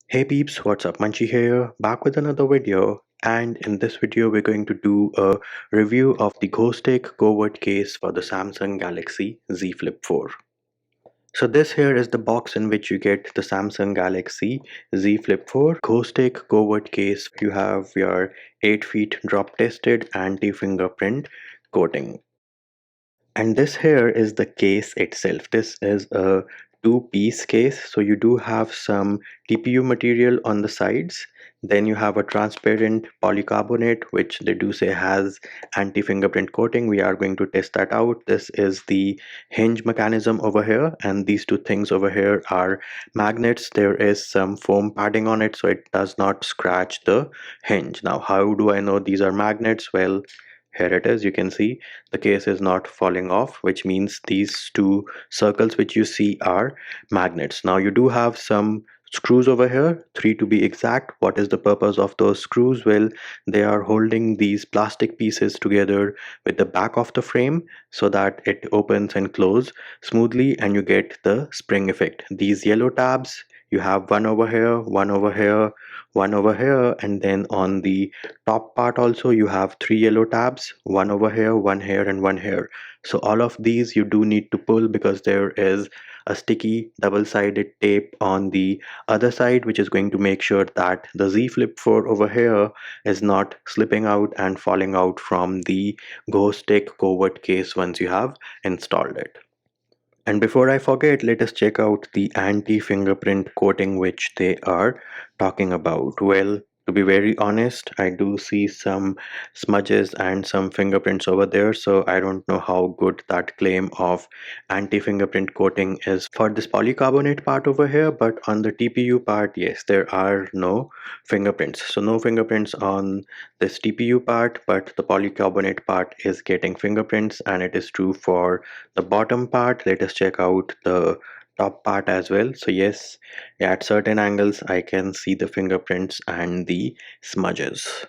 Hey peeps, what's up? Munchie here, back with another video. And in this video, we're going to do a review of the Ghostek Covert Case for the Samsung Galaxy Z Flip 4. So this here is the box in which you get the Samsung Galaxy Z Flip 4 Ghostek Covert Case. You have your 8 feet drop tested anti-fingerprint coating. And this here is the case itself. This is a two-piece case. So you do have some TPU material on the sides. Then you have a transparent polycarbonate, which they do say has anti-fingerprint coating. We are going to test that out. This is the hinge mechanism over here. And these two things over here are magnets. There is some foam padding on it, so it does not scratch the hinge. Now, how do I know these are magnets? Well, here it is. You can see the case is not falling off, which means these two circles which you see are magnets. Now you do have some screws over here, 3 to be exact. What is the purpose of those screws? Well, they are holding these plastic pieces together with the back of the frame so that it opens and closes smoothly and you get the spring effect. These yellow tabs, you have one over here, one over here, one over here, and then on the top part also you have 3 yellow tabs, one over here, one here, and one here. So all of these you do need to pull because there is a sticky double-sided tape on the other side, which is going to make sure that the Z Flip 4 over here is not slipping out and falling out from the Ghostek Covert Case once you have installed it. And before I forget, let us check out the anti-fingerprint coating which they are talking about. Well, to be very honest, I do see some smudges and some fingerprints over there, so I don't know how good that claim of anti-fingerprint coating is for this polycarbonate part over here, but on the TPU part, yes, there are no fingerprints. So no fingerprints on this TPU part, but the polycarbonate part is getting fingerprints, and it is true for the bottom part. Let us check out the top part as well. So yes, at certain angles I can see the fingerprints and the smudges.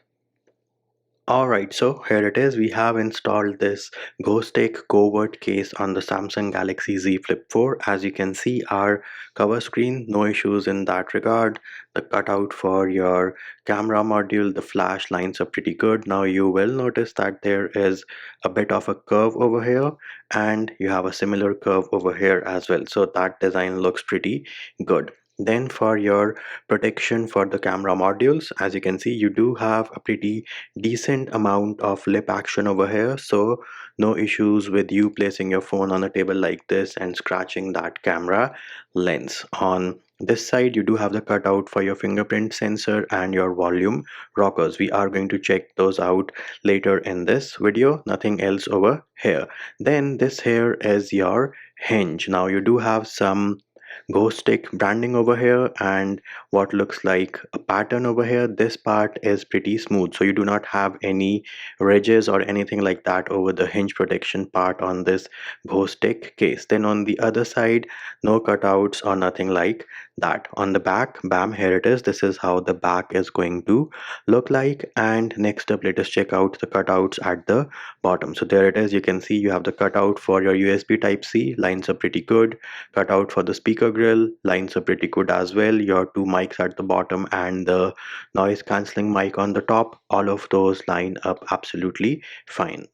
Alright, so here it is. We have installed this Ghostek Covert Case on the Samsung Galaxy Z Flip 4. As you can see, our cover screen, no issues in that regard. The cutout for your camera module, the flash lines are pretty good. Now you will notice that there is a bit of a curve over here and you have a similar curve over here as well. So that design looks pretty good. Then for your protection for the camera modules, as you can see, you do have a pretty decent amount of lip action over here, so no issues with you placing your phone on a table like this and scratching that camera lens. On this side you do have the cutout for your fingerprint sensor and your volume rockers. We are going to check those out later in this video. Nothing else over here. Then this here is your hinge. Now you do have some Ghostek branding over here and what looks like a pattern over here. This part is pretty smooth, so you do not have any ridges or anything like that over the hinge protection part on this Ghostek case. Then on the other side, no cutouts or nothing like that. On the back, bam, here it is. This is how the back is going to look like. And next up, let us check out the cutouts at the bottom. So there it is. You can see you have the cutout for your USB type C. Lines are pretty good. Cutout for the speaker grill, lines are pretty good as well. Your two mics at the bottom and the noise cancelling mic on the top, all of those line up absolutely fine.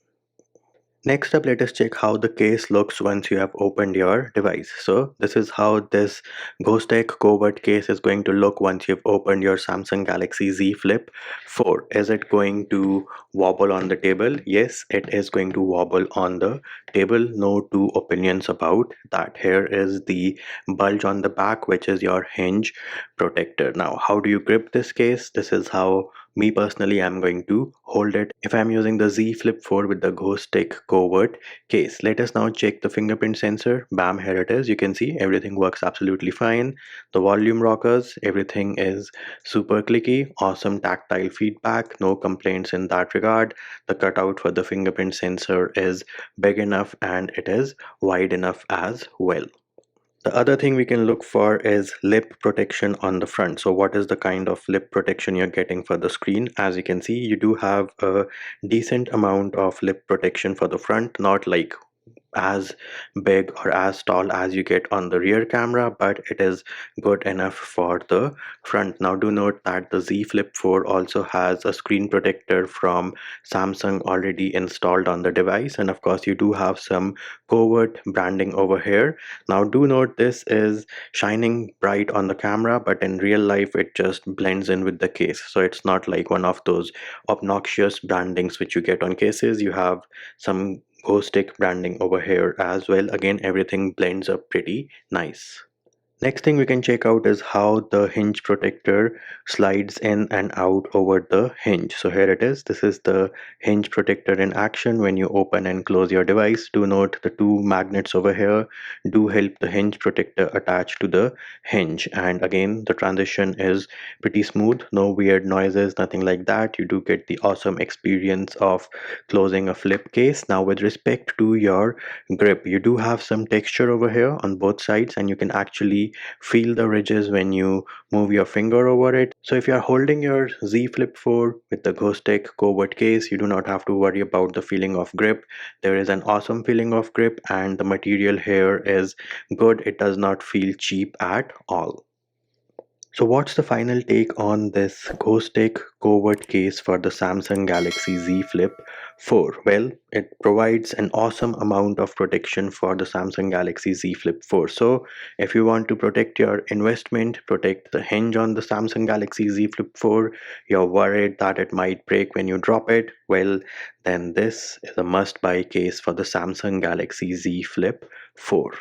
Next up, let us check how the case looks once you have opened your device. So this is how this Ghostek Covert Case is going to look once you've opened your Samsung Galaxy Z Flip 4. Is it going to wobble on the table? Yes, it is going to wobble on the table. No two opinions about that. Here is the bulge on the back, which is your hinge protector. Now, how do you grip this case? This is how me personally I'm going to hold it if I'm using the Z Flip 4 with the Ghostek Covert Case. Let us now check the fingerprint sensor. Bam, here it is. You can see everything works absolutely fine. The volume rockers, everything is super clicky. Awesome tactile feedback, no complaints in that regard. The cutout for the fingerprint sensor is big enough and it is wide enough as well. The other thing we can look for is lip protection on the front. So what is the kind of lip protection you're getting for the screen? As you can see, you do have a decent amount of lip protection for the front, not like as big or as tall as you get on the rear camera, but it is good enough for the front. Now do note that the Z Flip 4 also has a screen protector from Samsung already installed on the device, and of course you do have some covert branding over here. Now do note this is shining bright on the camera, but in real life it just blends in with the case, so it's not like one of those obnoxious brandings which you get on cases. You have some Ghostek branding over here as well. Again, everything blends up pretty nice. Next thing we can check out is how the hinge protector slides in and out over the hinge. So here it is. This is the hinge protector in action when you open and close your device. Do note the two magnets over here do help the hinge protector attach to the hinge. And again, the transition is pretty smooth. No weird noises, nothing like that. You do get the awesome experience of closing a flip case. Now with respect to your grip, you do have some texture over here on both sides, and you can actually feel the ridges when you move your finger over it. So if you are holding your Z Flip 4 with the Ghostek Covert Case, you do not have to worry about the feeling of grip. There is an awesome feeling of grip, and the material here is good. It does not feel cheap at all. So what's the final take on this Ghostek Covert Case for the Samsung Galaxy Z Flip 4? Well, it provides an awesome amount of protection for the Samsung Galaxy Z Flip 4. So if you want to protect your investment, protect the hinge on the Samsung Galaxy Z Flip 4, you're worried that it might break when you drop it, well, then this is a must-buy case for the Samsung Galaxy Z Flip 4.